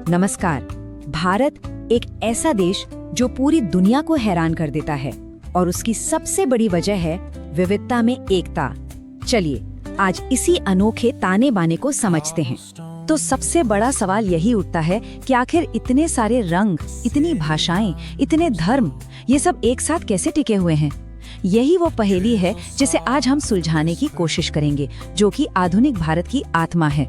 नमस्कार। भारत एक ऐसा देश जो पूरी दुनिया को हैरान कर देता है और उसकी सबसे बड़ी वजह है विविधता में एकता। चलिए आज इसी अनोखे ताने बाने को समझते हैं। तो सबसे बड़ा सवाल यही उठता है कि आखिर इतने सारे रंग, इतनी भाषाएं, इतने धर्म, ये सब एक साथ कैसे टिके हुए हैं? यही वो पहेली है जिसे आज हम सुलझाने की कोशिश करेंगे, जो कि आधुनिक भारत की आत्मा है।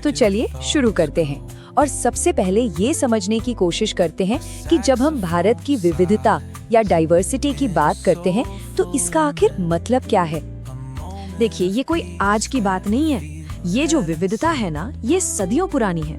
तो चलिए शुरू करते हैं और सबसे पहले ये समझने की कोशिश करते हैं कि जब हम भारत की विविधता या डाइवर्सिटी की बात करते हैं तो इसका आखिर मतलब क्या है। देखिए, ये कोई आज की बात नहीं है। ये जो विविधता है ना, ये सदियों पुरानी है।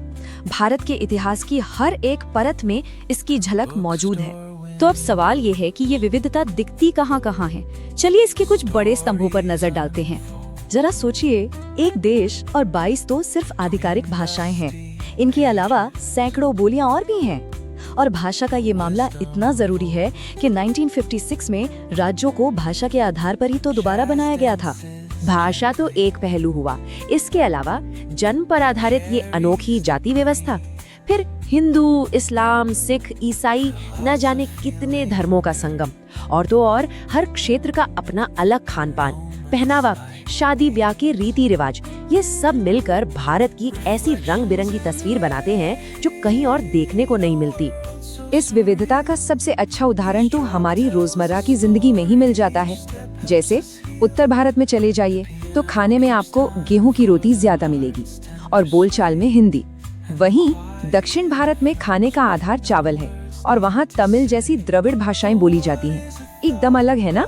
भारत के इतिहास की हर एक परत में इसकी झलक मौजूद है। तो अब सवाल ये है कि ये विविधता दिखती कहाँ कहाँ है। चलिए इसके कुछ बड़े स्तंभों पर नजर डालते हैं। जरा सोचिए, एक देश और 22 तो सिर्फ आधिकारिक भाषाएं हैं। इनके अलावा सैकड़ों बोलियां और भी हैं। और भाषा का ये मामला इतना जरूरी है कि 1956 में राज्यों को भाषा के आधार पर ही तो दोबारा बनाया गया था। भाषा तो एक पहलू हुआ, इसके अलावा जन्म पर आधारित ये अनोखी जाति व्यवस्था, फिर हिंदू, इस्लाम, सिख, ईसाई, न जाने कितने धर्मों का संगम, और तो और हर क्षेत्र का अपना अलग खान पान, पहनावा, शादी ब्याह के रीति रिवाज, ये सब मिलकर भारत की एक ऐसी रंग बिरंगी तस्वीर बनाते हैं जो कहीं और देखने को नहीं मिलती। इस विविधता का सबसे अच्छा उदाहरण तो हमारी रोजमर्रा की जिंदगी में ही मिल जाता है। जैसे उत्तर भारत में चले जाइए तो खाने में आपको गेहूं की रोटी ज्यादा मिलेगी और बोलचाल में हिंदी। वहीं दक्षिण भारत में खाने का आधार चावल है और वहाँ तमिल जैसी द्रविड़ भाषाएं बोली जाती हैं। एकदम अलग है ना?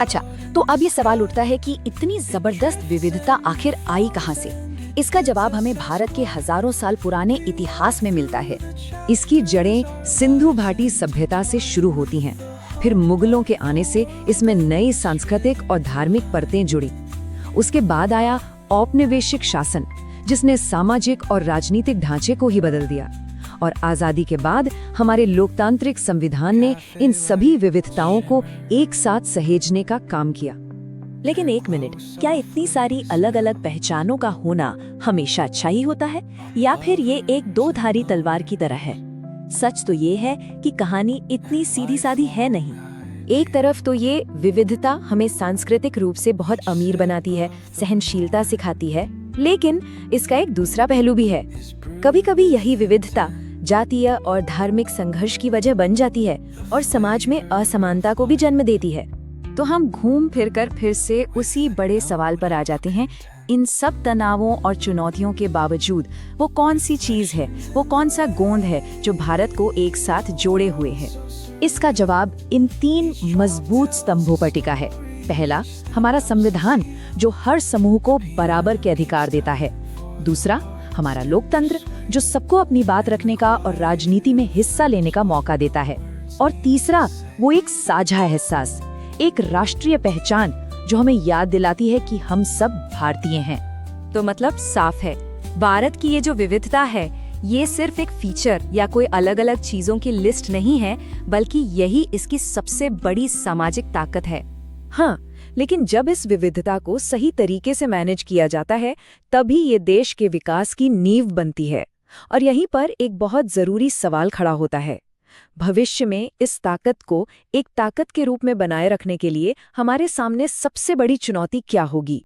अच्छा, तो अब ये सवाल उठता है कि इतनी जबरदस्त विविधता आखिर आई कहाँ से? इसका जवाब हमें भारत के हजारों साल पुराने इतिहास में मिलता है। इसकी जड़ें सिंधु घाटी सभ्यता से शुरू होती हैं। फिर मुगलों के आने से इसमें नई सांस्कृतिक और धार्मिक परतें जुड़ी। उसके बाद आया औपनिवेशिक शासन, जिसने सामाजिक और राजनीतिक ढांचे को ही बदल दिया। और आजादी के बाद हमारे लोकतांत्रिक संविधान ने इन सभी विविधताओं को एक साथ सहेजने का काम किया। लेकिन एक मिनट, क्या इतनी सारी अलग अलग पहचानों का होना हमेशा अच्छा ही होता है, या फिर ये एक दो धारी तलवार की तरह है? सच तो ये है कि कहानी इतनी सीधी सादी है नहीं। एक तरफ तो ये विविधता हमें सांस्कृतिक रूप से बहुत अमीर बनाती है, सहनशीलता सिखाती है, लेकिन इसका एक दूसरा पहलू भी है। कभी कभी यही विविधता जातीय और धार्मिक संघर्ष की वजह बन जाती है और समाज में असमानता को भी जन्म देती है। तो हम घूम फिर से उसी बड़े सवाल पर आ जाते हैं। इन सब तनावों और चुनौतियों के बावजूद वो कौन सी चीज है, वो कौन सा गोंद है जो भारत को एक साथ जोड़े हुए है? इसका जवाब इन 3 मजबूत स्तंभों पर टिका है। पहला, हमारा संविधान जो हर समूह को बराबर के अधिकार देता है। दूसरा, हमारा लोकतंत्र जो सबको अपनी बात रखने का और राजनीति में हिस्सा लेने का मौका देता है। और तीसरा, वो एक साझा एहसास, एक राष्ट्रीय पहचान जो हमें याद दिलाती है कि हम सब भारतीय हैं। तो मतलब साफ है, भारत की ये जो विविधता है, ये सिर्फ एक फीचर या कोई अलग अलग चीजों की लिस्ट नहीं है, बल्कि यही इसकी सबसे बड़ी सामाजिक ताकत है। हाँ, लेकिन जब इस विविधता को सही तरीके से मैनेज किया जाता है, तभी ये देश के विकास की नींव बनती है। और यहीं पर एक बहुत जरूरी सवाल खड़ा होता है, भविष्य में इस ताकत को एक ताकत के रूप में बनाए रखने के लिए हमारे सामने सबसे बड़ी चुनौती क्या होगी?